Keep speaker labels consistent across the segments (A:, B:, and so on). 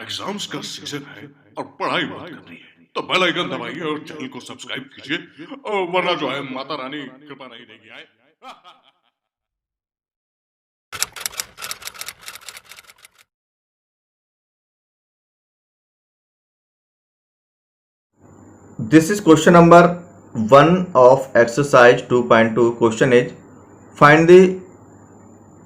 A: Exams का season है और पढ़ाई बहुत करनी है तो बेल आइकन दबाइए और चैनल को सब्सक्राइब कीजिए और वरना जो है माता रानी कृपा नहीं देगी आए।
B: This is question number 1 of exercise 2.2. Question is find the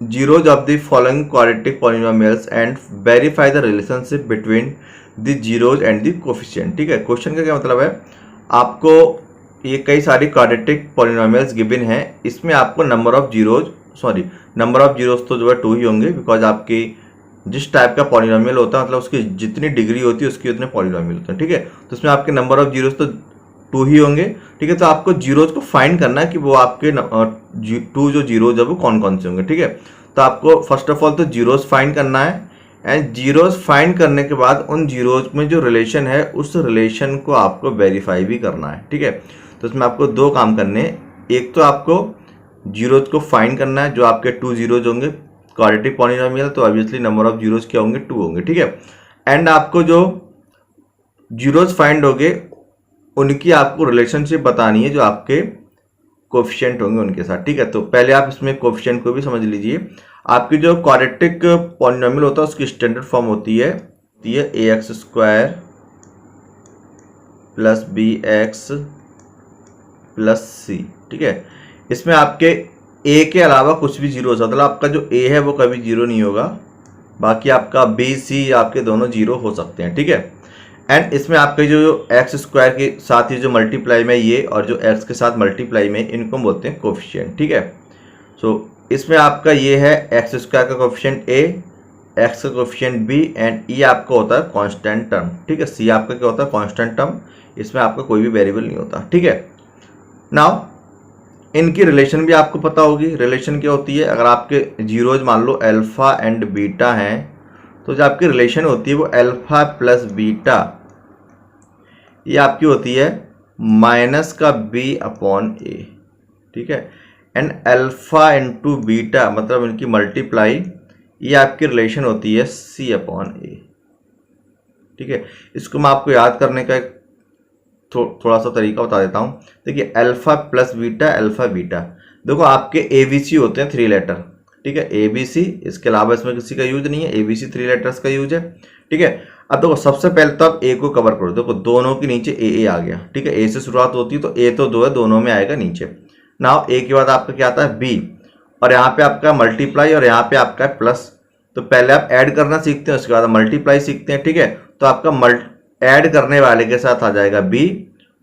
B: zeros of the following quadratic polynomials and verify the relationship between the zeros and the coefficient. ठीक है, क्वेश्चन का क्या मतलब है, आपको ये कई सारी क्वाड्रेटिक पॉलिनोमियल्स गिवन हैं, इसमें आपको नंबर ऑफ जीरोज तो जो है 2 ही होंगे, बिकॉज आपकी जिस टाइप का पॉलिनोमियल होता है मतलब उसकी जितनी डिग्री होती है उसकी उतने पॉलिनोमियल होते हैं। ठीक है, तो इसमें आपके नंबर ऑफ जीरोज तो 2 ही होंगे। ठीक है, तो आपको जीरोज को फाइंड करना है कि वो आपके 2 जो जीरोज है वो कौन कौन से होंगे। ठीक है, तो आपको फर्स्ट ऑफ ऑल तो जीरोज फाइंड करना है, एंड जीरोज फाइंड करने के बाद उन जीरोज में जो रिलेशन है उस रिलेशन को आपको वेरीफाई भी करना है। ठीक है, तो इसमें आपको 2 काम करने हैं। एक तो आपको जीरोज को फाइंड करना है, जो आपके 2 जीरोज होंगे, क्वाड्रेटिक पॉलिनोमियल तो ऑब्वियसली नंबर ऑफ जीरोज क्या होंगे, 2 होंगे। ठीक है, एंड आपको जो जीरोज फाइंड होंगे उनकी आपको रिलेशनशिप बतानी है जो आपके कोफिशिएंट होंगे उनके साथ। ठीक है, तो पहले आप इसमें कोफिशिएंट को भी समझ लीजिए। आपकी जो क्वाड्रेटिक पॉलिनोमियल होता है उसकी स्टैंडर्ड फॉर्म होती है ax² plus bx plus c। ठीक है, इसमें आपके a के अलावा कुछ भी जीरो हो सकता है, मतलब आपका जो a है वो कभी जीरो नहीं होगा, बाकी आपका b c आपके दोनों जीरो हो सकते हैं। ठीक है, एंड इसमें आपके जो x² के साथ ही जो मल्टीप्लाई में ये और जो x के साथ मल्टीप्लाई में इनको हम बोलते हैं कोफिशिएंट। ठीक है, सो इसमें आपका ये है x² का कोफिशिएंट a, x का कोफिशिएंट b एंड e आपका होता है कांस्टेंट टर्म। ठीक है, c आपका क्या होता है, कांस्टेंट टर्म, इसमें आपका कोई भी वेरिएबल नहीं होता। ठीक है, नाउ इनकी रिलेशन भी आपको पता होगी। रिलेशन क्या होती है, अगर आपके जीरोज मान लो अल्फा एंड बीटा हैं तो जो आपकी रिलेशन होती है वो अल्फा प्लस बीटा, ये आपकी होती है माइनस का b अपॉन a। ठीक है, एंड अल्फा इंटू बीटा मतलब इनकी मल्टीप्लाई, ये आपकी रिलेशन होती है c अपॉन a। ठीक है, इसको मैं आपको याद करने का एक थोड़ा सा तरीका बता देता हूँ। देखिए alpha plus beta, alpha beta, देखो आपके ABC होते हैं 3 लेटर। ठीक है, ABC, इसके अलावा इसमें किसी का यूज नहीं है, ABC 3 लेटर्स का यूज है। ठीक है, अब देखो सबसे पहले तो आप A को कवर करो, देखो दोनों के नीचे AA आ गया। ठीक है, A से शुरुआत होती है तो A तो 2 है, दोनों में आएगा नीचे। नाउ A के बाद आपका क्या आता है B, और यहाँ पे आपका मल्टीप्लाई और यहाँ पे आपका प्लस। तो पहले आप ऐड करना सीखते हैं, उसके बाद मल्टीप्लाई सीखते हैं। ठीक है, तो आपका ऐड करने वाले के साथ आ जाएगा b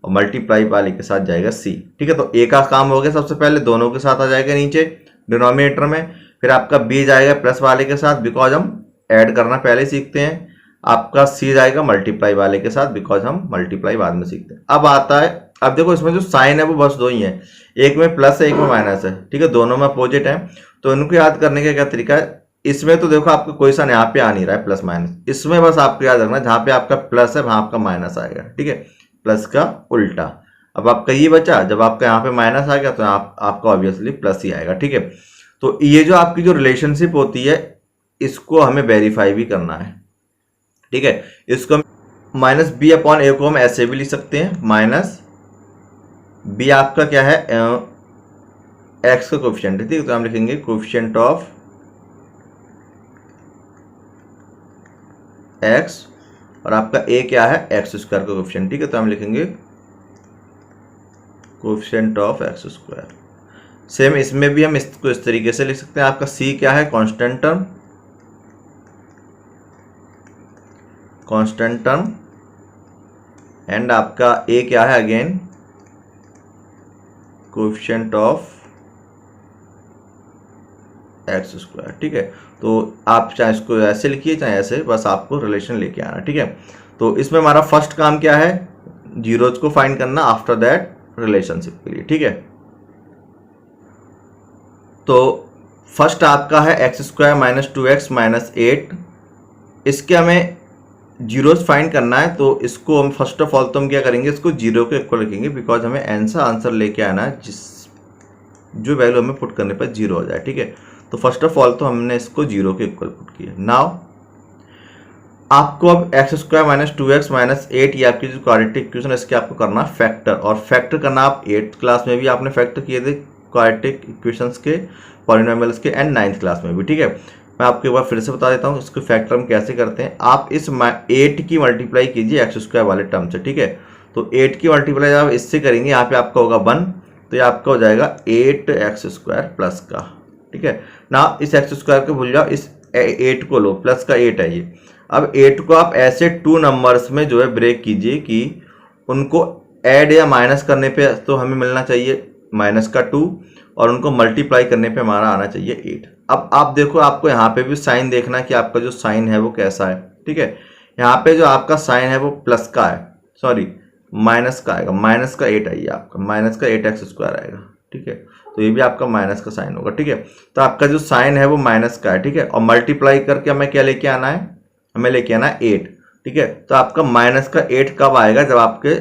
B: और मल्टीप्लाई वाले के साथ जाएगा c। ठीक है, तो a का काम हो गया, सबसे पहले दोनों के साथ आ जाएगा नीचे डिनोमिनेटर में, फिर आपका b जाएगा प्लस वाले के साथ बिकॉज हम ऐड करना पहले सीखते हैं, आपका c जाएगा मल्टीप्लाई वाले के साथ बिकॉज हम मल्टीप्लाई बाद में सीखते हैं। अब आता है, अब देखो इसमें जो साइन है वो बस 2 ही है, एक में प्लस है एक में माइनस है। ठीक है, दोनों में अपोजिट है, तो इनको याद करने का क्या तरीका है, इसमें तो देखो आपको कोई सा यहाँ पे आ नहीं रहा है प्लस माइनस, इसमें बस आपको याद रखना जहाँ पे आपका प्लस है वहां आपका माइनस आएगा। ठीक है, प्लस का उल्टा। अब आपका ये बचा, जब आपका यहाँ पे माइनस आ गया तो आपका ऑब्वियसली प्लस ही आएगा। ठीक है, तो ये जो आपकी जो रिलेशनशिप होती है इसको हमें वेरीफाई भी करना है। ठीक है, इसको माइनस b अपॉन a को हम ऐसे भी लिख सकते हैं, माइनस b आपका क्या है x का कोफिशिएंट है। ठीक है, तो हम लिखेंगे कोफिशिएंट ऑफ x और आपका a क्या है x² का कोफिशिएंट। ठीक है, तो हम लिखेंगे कोफिशिएंट ऑफ x²। सेम इसमें भी हम इसको इस तरीके से लिख सकते हैं, आपका c क्या है कांस्टेंट टर्म एंड आपका a क्या है अगेन कोफिशिएंट ऑफ x²। ठीक है, तो आप चाहे इसको ऐसे लिखिए चाहे ऐसे, बस आपको रिलेशन लेके आना। ठीक है, तो इसमें हमारा फर्स्ट काम क्या है, जीरोज को फाइंड करना, आफ्टर दैट रिलेशनशिप के लिए। ठीक है, तो फर्स्ट आपका है x² माइनस 2x माइनस 8, इसके हमें जीरोज फाइंड करना है, तो इसको हम फर्स्ट ऑफ ऑल तो हम क्या करेंगे, इसको जीरो के इक्वल रखेंगे बिकॉज हमें ऐसा आंसर लेके आना है जिस जो वैल्यू हमें पुट करने पर जीरो हो जाए। ठीक है, तो फर्स्ट ऑफ ऑल तो हमने इसको जीरो के इक्वल पुट किया। नाउ आपको अब x square minus 2x minus 8 ये आपकी जो क्वाड्रेटिक इक्वेशन इसके आपको करना फैक्टर, और फैक्टर करना आप 8th क्लास में भी आपने फैक्टर किए थे क्वाड्रेटिक इक्वेशंस के, पॉलिनोमियल्स के, एंड 9th क्लास में भी, ठीक है। मैं आपको एक बार फिर से बता देता हूँ इसको फैक्टर हम कैसे करते हैं। आप इस 8 की मल्टीप्लाई कीजिए एक्स स्क्वायर वाले टर्म से, ठीक है। तो 8 की मल्टीप्लाई आप इससे करेंगे, यहाँ पे आपका होगा 1, तो ये आपका हो जाएगा 8x स्क्वायर प्लस का, ठीक है ना। इस एक्स स्क्वायर को भूल जाओ, इस 8 को लो, प्लस का 8 है ये। अब 8 को आप ऐसे 2 नंबर्स में जो है ब्रेक कीजिए कि उनको ऐड या माइनस करने पे तो हमें मिलना चाहिए माइनस का 2, और उनको मल्टीप्लाई करने पे हमारा आना चाहिए 8। अब आप देखो, आपको यहाँ पे भी साइन देखना है कि आपका जो साइन है वो कैसा है, ठीक है। यहाँ पे जो आपका साइन है वो प्लस का है, सॉरी माइनस का आएगा, माइनस का 8 आइए, आपका माइनस का 8x स्क्वायर आएगा, ठीक है। तो ये भी आपका माइनस का साइन होगा, ठीक है। तो आपका जो साइन है वो माइनस का है, ठीक है। और मल्टीप्लाई करके हमें क्या लेके आना है, हमें लेके आना है 8, ठीक है। तो आपका माइनस का 8 कब आएगा, जब आपके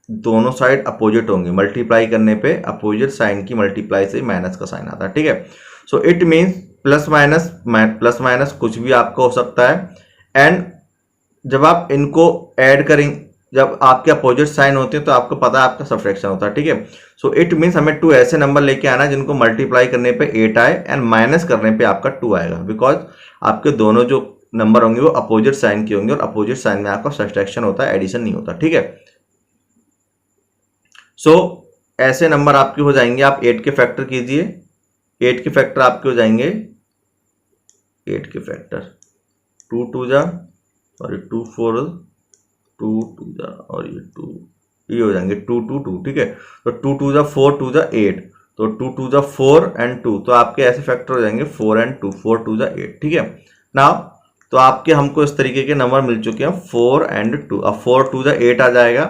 B: दोनों साइड अपोजिट होंगे, मल्टीप्लाई करने पे अपोजिट साइन की मल्टीप्लाई से माइनस का साइन आता है, ठीक है। So it means plus minus कुछ भी आपका हो सकता है, एंड जब आप इनको ऐड करेंगे, जब आपके अपोजिट साइन होते हैं तो आपको पता है आपका सब्ट्रैक्शन होता है, ठीक है। सो इट मीन्स हमें 2 ऐसे नंबर लेके आना है जिनको मल्टीप्लाई करने पे 8 आए एंड माइनस करने पे आपका 2 आएगा, बिकॉज आपके दोनों जो नंबर होंगे वो अपोजिट साइन के होंगे, और अपोजिट साइन में आपका सब्ट्रैक्शन होता है, एडिशन नहीं होता, ठीक है। सो ऐसे नंबर आपके हो जाएंगे, आप 8 के फैक्टर कीजिए, 8 के फैक्टर आपके हो जाएंगे, 8 के फैक्टर 2 2 जा, सॉरी 2 4 2 2 जा, और ये 2 ये हो जाएंगे 2 2 2, ठीक है। तो 2 2 जा 4 2 जा 8, तो 2 2 जा 4 एंड 2, तो आपके ऐसे फैक्टर हो जाएंगे 4 एंड 2, 4 2 जा 8, ठीक है ना। तो आपके हमको इस तरीके के नंबर मिल चुके हैं 4 एंड 2। अब 4 2 जा 8 आ जाएगा,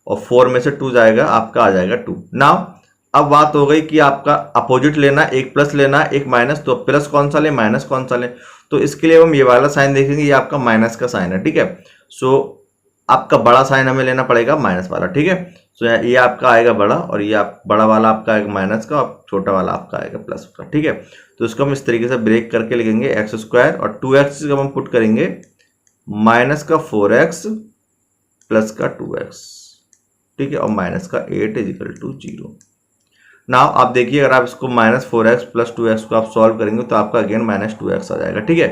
B: और 4 में से 2 जाएगा, आपका आ जाएगा 2। नाउ अब बात हो गई कि आपका अपोजिट लेना, एक प्लस लेना, एक माइनस, तो प्लस कौन सा ले, माइनस कौन सा ले। तो इसके लिए हम ये वाला साइन देखेंगे, ये आपका माइनस का साइन है, ठीक है। सो आपका बड़ा साइन हमें लेना पड़ेगा माइनस वाला, ठीक है। सो ये आपका आएगा बड़ा, और ये आप बड़ा वाला आपका आएगा माइनस का, और छोटा वाला आपका आएगा प्लस का, ठीक है। तो इसको हम इस तरीके से ब्रेक करके लिखेंगे एक्स स्क्वायर, और 2x जब हम पुट करेंगे माइनस का 4x प्लस का 2x, ठीक है, और माइनस का 8 इज इक्वल टू 0। नाउ आप देखिए, अगर आप इसको माइनस 4x प्लस 2x को आप सॉल्व करेंगे तो आपका अगेन माइनस 2x आ जाएगा, ठीक है।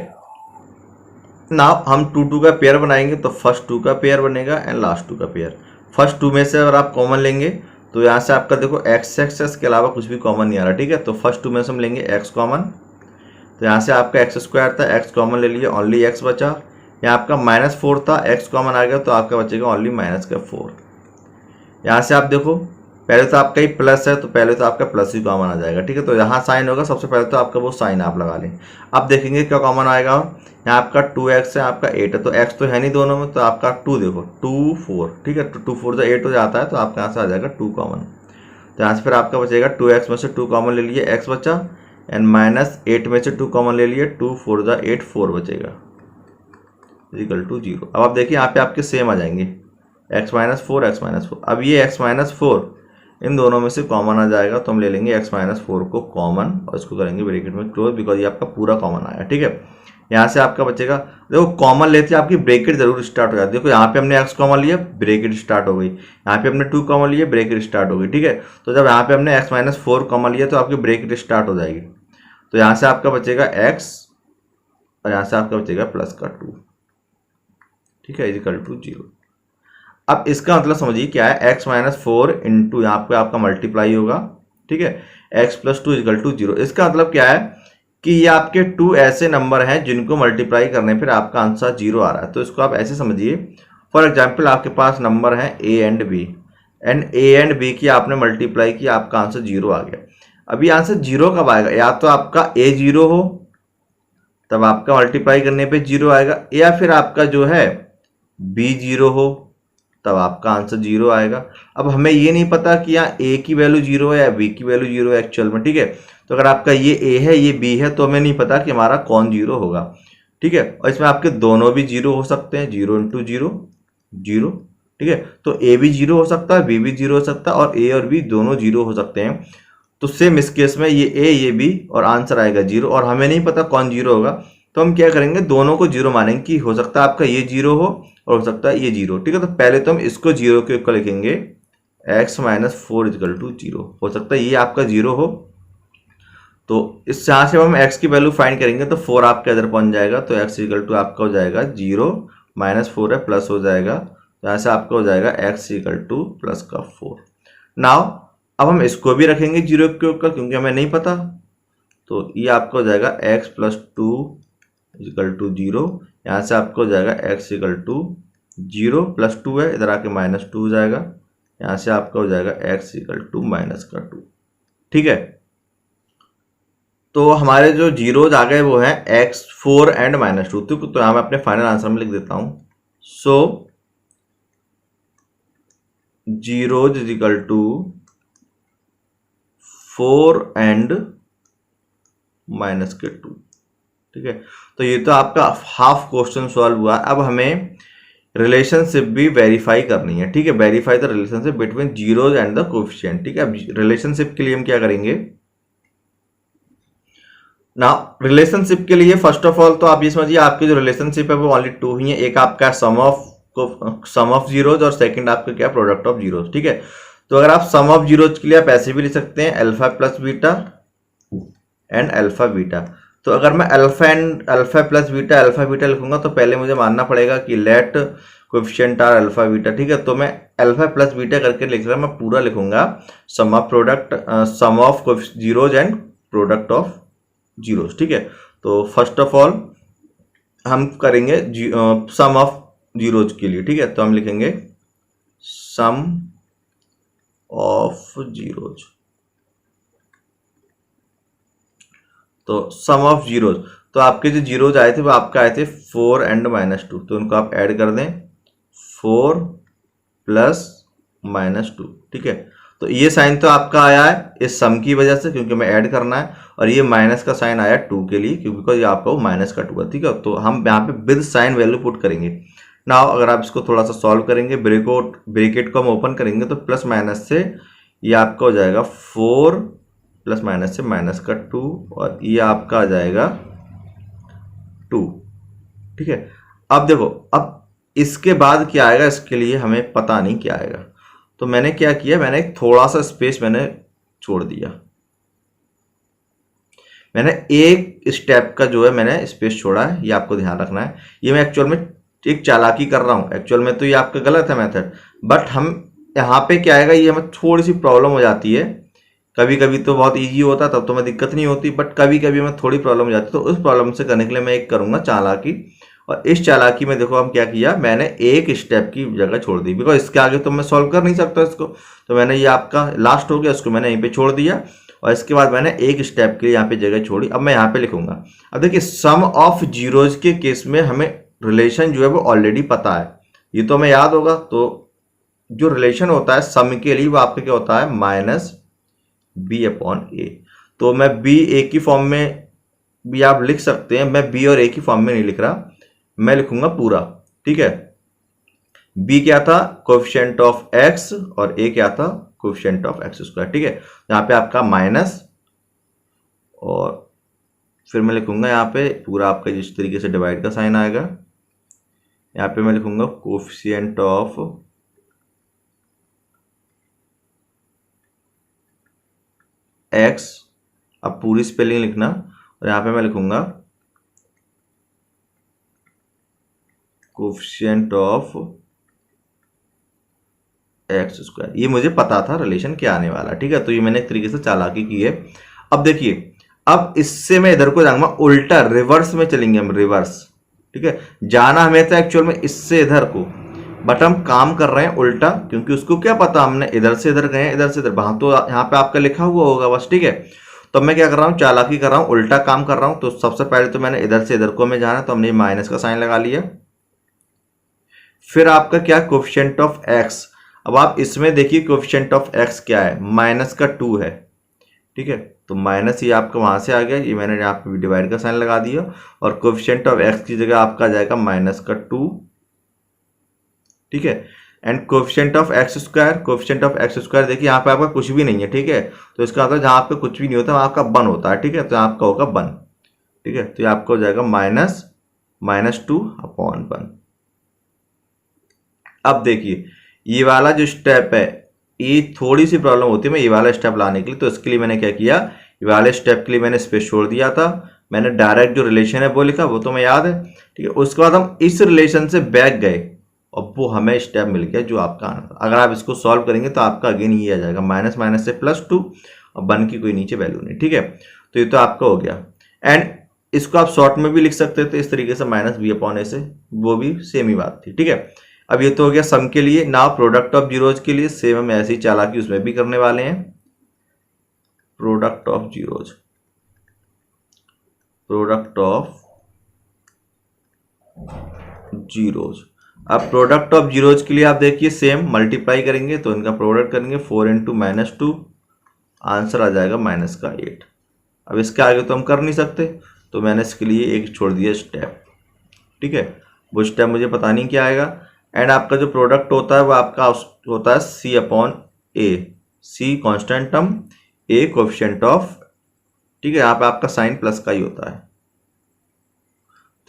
B: नाउ हम 2 2 का पेयर बनाएंगे, तो फर्स्ट 2 का पेयर बनेगा एंड लास्ट 2 का पेयर। फर्स्ट 2 में से अगर आप कॉमन लेंगे तो यहाँ से आपका देखो x के अलावा कुछ भी कॉमन नहीं आ रहा, ठीक है। तो फर्स्ट 2 में से हम लेंगे x कॉमन, तो यहाँ से आपका x स्क्वायर था, x कॉमन ले लिए, ओनली x बचा। यहाँ आपका -4 था, x कॉमन आ गया, तो आपका बचेगा ओनली -4। यहाँ से आप देखो, पहले तो आपका ही प्लस है, तो पहले तो आपका प्लस ही कॉमन आ जाएगा, ठीक है। तो यहाँ साइन होगा, सबसे पहले तो आपका वो साइन आप लगा लें। अब देखेंगे क्या कॉमन आएगा, यहाँ आपका 2x है, आपका 8 है, तो x तो है नहीं दोनों में, तो आपका 2 देखो 2 4, ठीक है। तो 2 4 से 8 हो जाता है, तो आपका यहाँ से आ जाएगा 2 कॉमन। तो यहाँ से फिर आपका बचेगा 2x में से 2 कॉमन ले लिए, x बचा, एंड -8 में से 2 कॉमन ले लिए, 2 4 जा 8, 4 बचेगा इक्वल टू 0। अब आप देखिए यहाँ पे आपके सेम आ जाएंगे, x -4 x -4। अब ये x -4 इन दोनों में से कॉमन आ जाएगा, तो हम ले लेंगे x -4 को कॉमन, और इसको करेंगे ब्रैकेट में क्लोज, बिकॉज ये आपका पूरा कॉमन आया, ठीक है। यहाँ से आपका बचेगा, देखो कॉमन लेते आपकी ब्रैकेट जरूर स्टार्ट हो जाती है। देखो यहाँ पे हमने x कॉमन लिया, ब्रैकेट स्टार्ट हो गई, यहाँ पे हमने 2 कॉमन लिए, ब्रैकेट स्टार्ट हो गई, ठीक है। तो जब यहाँ पे हमने x -4 कॉमन लिया तो आपकी ब्रैकेट स्टार्ट हो जाएगी। तो यहाँ से आपका बचेगा x, और यहाँ से आपका बचेगा प्लस का 2, ठीक है, इक्वल टू 0। अब इसका मतलब समझिए क्या है, x -4 इंटू यहाँ पे आपका मल्टीप्लाई होगा, ठीक है, x + 2 इक्वल टू 0। इसका मतलब क्या है कि ये आपके 2 ऐसे नंबर हैं जिनको मल्टीप्लाई करने पर आपका आंसर 0 आ रहा है। तो इसको आप ऐसे समझिए, फॉर एग्जाम्पल आपके पास नंबर है a and b, and a and b की आपने मल्टीप्लाई की, आपका आंसर 0 आ गया। अभी आंसर 0 कब आएगा, या तो आपका a 0 हो तब आपका मल्टीप्लाई करने पे 0 आएगा, या फिर आपका जो है b 0 हो तब आपका आंसर 0 आएगा। अब हमें ये नहीं पता कि यहाँ a की वैल्यू 0 है या b की वैल्यू 0 है एक्चुअल में, ठीक है। तो अगर आपका ये a है ये b है, तो हमें नहीं पता कि हमारा कौन 0 होगा, ठीक है। और इसमें आपके दोनों भी 0 हो सकते हैं, 0 × 0 0, ठीक है। तो a भी 0 हो सकता है, b भी 0 हो सकता है, और a और b दोनों 0 हो सकते हैं। तो सेम इस केस में ये a ये b और आंसर आएगा 0, और हमें नहीं पता कौन 0 होगा। तो हम क्या करेंगे, दोनों को जीरो मानेंगे कि हो सकता है आपका ये जीरो हो और हो सकता है ये जीरो। ठीक है, तो पहले तो हम इसको जीरो के इक्वल लिखेंगे, x minus 4 equal to zero. हो सकता है ये आपका जीरो हो, तो इस यहाँ से हम x की वैल्यू फाइंड करेंगे तो 4 आपके इधर पहुंच जाएगा, तो x इक्वल टू आपका हो जाएगा जीरो, माइनस 4 है प्लस हो जाएगा, तो यहाँ से आपका हो जाएगा x इक्वल टू प्लस का 4। नाउ अब हम इसको भी रखेंगे जीरो के ऊपर क्योंकि हमें नहीं पता, तो ये आपका हो जाएगा x plus 2 equal to zero. यहाँ से आपका हो जाएगा x equal to zero plus 2 है, इधर आके माइनस 2 हो जाएगा, यहाँ से आपका हो जाएगा x इक्वल टू माइनस का 2। ठीक है, तो हमारे जो जीरोज आ गए वो हैं x, 4 एंड माइनस 2। तो यहाँ मैं अपने फाइनल आंसर में लिख देता हूँ, so zeros is equal to 4 and minus के 2। ठीक है, तो ये तो आपका हाफ क्वेश्चन सॉल्व हुआ। अब हमें रिलेशनशिप भी वेरीफाई करनी है। ठीक है, verify the relationship between zeros and the coefficient. ठीक है, अब रिलेशनशिप के लिए हम क्या करेंगे ना, रिलेशनशिप के लिए फर्स्ट ऑफ ऑल तो आप ये समझिए आपकी जो रिलेशनशिप है वो ओनली टू ही है, एक आपका सम ऑफ जीरोज और सेकंड आपका क्या प्रोडक्ट ऑफ जीरोज। ठीक है, तो अगर आप सम ऑफ जीरोज के लिए आप ऐसे भी लिख सकते हैं alpha plus beta and alpha beta. तो अगर मैं अल्फा प्लस बीटा लिखूंगा तो पहले मुझे मानना पड़ेगा कि let coefficient are alpha beta. ठीक है, तो मैं अल्फा प्लस बीटा करके लिख रहा हूं, मैं पूरा लिखूंगा sum of zeros and product of zeros. ठीक है, तो फर्स्ट ऑफ ऑल हम करेंगे सम ऑफ जीरोज के लिए। ठीक है, तो हम लिखेंगे सम ऑफ जीरोज। तो सम ऑफ जीरोज, तो आपके जो जीरोज आए थे वो आपके आए थे 4 एंड माइनस 2, तो उनको आप ऐड कर दें 4 प्लस माइनस 2। ठीक है, तो ये साइन तो आपका आया है इस सम की वजह से क्योंकि हमें ऐड करना है, और ये माइनस का साइन आया 2 के लिए क्योंकि ये आपका माइनस का 2 है। ठीक है, तो हम यहाँ पे विद साइन वैल्यू पुट करेंगे। नाउ अगर आप इसको थोड़ा सा सॉल्व करेंगे, ब्रैकेट को हम ओपन करेंगे तो प्लस माइनस से ये आपका हो जाएगा 4 प्लस माइनस से माइनस का 2 और ये आपका आ जाएगा 2। ठीक है, अब देखो, अब इसके बाद क्या आएगा इसके लिए हमें पता नहीं क्या आएगा, तो मैंने क्या किया, मैंने एक थोड़ा सा स्पेस मैंने छोड़ दिया। मैंने एक स्टेप का जो है मैंने स्पेस छोड़ा है, ये आपको ध्यान रखना है। ये मैं एक्चुअल में एक चालाकी कर रहा हूं, एक्चुअल में तो ये आपका गलत है मेथड, बट हम यहाँ पे क्या आएगा, ये हमें थोड़ी सी प्रॉब्लम हो जाती है। कभी कभी तो बहुत इजी होता तब तो मैं दिक्कत नहीं होती, बट कभी कभी हमें थोड़ी प्रॉब्लम हो जाती, तो उस प्रॉब्लम से करने के लिए मैं एक करूंगा चालाकी। और इस चालाकी में देखो हम क्या किया, मैंने एक स्टेप की जगह छोड़ दी बिकॉज इसके आगे तो मैं सॉल्व कर नहीं सकता इसको, तो मैंने ये आपका लास्ट हो गया, इसको मैंने यहीं पे छोड़ दिया और इसके बाद मैंने एक स्टेप के लिए यहाँ पे जगह छोड़ी। अब मैं यहाँ पे लिखूंगा, अब देखिए सम ऑफ जीरोज के केस में हमें रिलेशन जो है वो ऑलरेडी पता है, ये तो हमें याद होगा। तो जो रिलेशन होता है सम के लिए वो आपका क्या होता है, माइनस बी अपॉन ए। तो मैं बी ए की फॉर्म में भी आप लिख सकते हैं, मैं बी और ए की फॉर्म में नहीं लिख रहा, मैं लिखूंगा पूरा। ठीक है, बी क्या था, कोएफिशिएंट ऑफ एक्स, और ए क्या था, कोएफिशिएंट ऑफ एक्स स्क्वायर। ठीक है, यहाँ पे आपका माइनस, और फिर मैं लिखूंगा यहाँ पे पूरा आपका जिस तरीके से डिवाइड का साइन आएगा, यहाँ पे मैं लिखूंगा कोएफिशिएंट ऑफ एक्स, अब पूरी स्पेलिंग लिखना, और यहाँ पे मैं लिखूंगा कोएफिशिएंट ऑफ एक्स स्क्वायर। ये मुझे पता था रिलेशन क्या आने वाला। ठीक है, तो ये मैंने एक तरीके से चालाकी की है। अब देखिए, अब इससे मैं इधर को जाऊंगा उल्टा, रिवर्स में चलेंगे हम, रिवर्स। ठीक है, जाना हमें था एक्चुअल में इससे इधर को, बट हम काम कर रहे हैं उल्टा क्योंकि उसको क्या पता, हमने इधर से इधर गए, इधर से इधर, वहां तो यहाँ पे आपका लिखा हुआ होगा बस। ठीक है, तो मैं क्या कर रहा हूँ, चालाकी कर रहा हूँ, उल्टा काम कर रहा हूँ। तो सबसे पहले तो मैंने इधर से इधर को हमें जाना, तो हमने माइनस का साइन लगा लिया। फिर आपका क्या, कोएफिशिएंट ऑफ एक्स। अब आप इसमें देखिए कोएफिशिएंट ऑफ एक्स क्या है, माइनस का 2 है। ठीक है, तो माइनस ये आपका वहां से आ गया, ये मैंने यहाँ पे डिवाइड का साइन लगा दिया, और कोएफिशिएंट ऑफ एक्स की जगह आपका आ जाएगा माइनस का 2। ठीक है, and coefficient of x square, देखिए यहाँ पे आपका कुछ भी नहीं है। ठीक है, तो इसका मतलब जहाँ पे कुछ भी नहीं होता वहाँ आपका 1 होता है। ठीक है, तो यहाँ आपका होगा 1। ठीक है, तो ये आपका हो जाएगा -2/1। अब देखिए ये वाला जो स्टेप है, ये थोड़ी सी प्रॉब्लम होती है मैं ये वाला स्टेप लाने के लिए, तो इसके लिए मैंने क्या किया, ये वाले स्टेप के लिए मैंने स्पेस छोड़ दिया था, मैंने डायरेक्ट जो रिलेशन है वो लिखा, वो तो मैं याद है, ठीक है। उसके बाद हम इस रिलेशन से बैक गए और वो हमें स्टेप मिल गया जो आपका आना था। अगर आप इसको सॉल्व करेंगे तो आपका अगेन ये आ जाएगा माइनस माइनस से +2 और 1 की कोई नीचे वैल्यू नहीं, ठीक है। तो ये तो आपका हो गया। एंड इसको आप शॉर्ट में भी लिख सकते थे इस तरीके से -b/a से, वो भी सेम ही बात थी, ठीक है। अब ये तो हो गया सम के लिए। नाउ प्रोडक्ट ऑफ जीरोज के लिए सेम हम ऐसी चालाकी उसमें भी करने वाले हैं। प्रोडक्ट ऑफ जीरोज, अब प्रोडक्ट ऑफ जीरोज के लिए आप देखिए सेम मल्टीप्लाई करेंगे तो इनका प्रोडक्ट करेंगे 4 × -2, आंसर आ जाएगा -8। अब इसके आगे तो हम कर नहीं सकते, तो मैंने इसके लिए एक छोड़ दिया स्टेप, ठीक है। वो स्टेप मुझे पता नहीं क्या आएगा। एंड आपका जो प्रोडक्ट होता है वो आपका होता है C/A, C constant term, A coefficient of, ठीक है। यहाँ पे आपका साइन प्लस का ही होता है,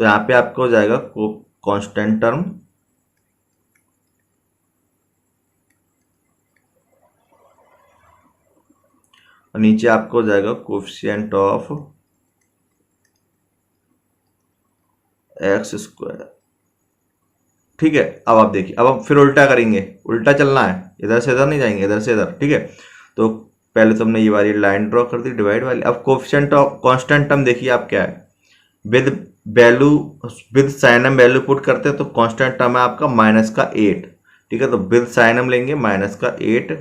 B: तो यहाँ पे आपको हो जाएगा कांस्टेंट टर्म और नीचे आपको हो जाएगा कोएफिशिएंट ऑफ x², ठीक है। अब आप देखिए, अब हम फिर उल्टा करेंगे, उल्टा चलना है, इधर से इधर नहीं जाएंगे, इधर से इधर, ठीक है। तो पहले तो हमने ये वाली लाइन ड्रॉ कर दी डिवाइड वाली। अब कोएफिशिएंट ऑफ कांस्टेंट टर्म देखिए आप क्या है, विद वैल्यू विद साइन हम वैल्यू पुट करते हैं तो कांस्टेंट टर्म है आपका -8, ठीक है। तो विद साइन हम लेंगे -8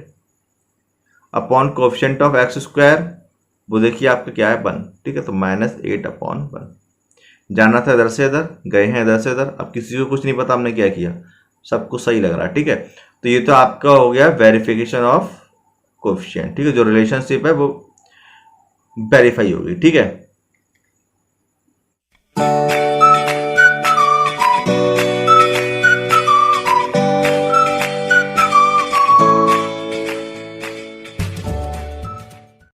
B: अपॉन कोएफिशिएंट ऑफ x², वो देखिए आपका क्या है 1, ठीक है। तो -8/1। जाना था इधर से इधर, गए हैं इधर से इधर। अब किसी को कुछ नहीं पता हमने क्या किया, सब कुछ सही लग रहा है, ठीक है। तो ये तो आपका हो गया वेरिफिकेशन ऑफ कोएफिशिएंट, ठीक है। जो रिलेशनशिप है वो वेरीफाई होगी, ठीक है।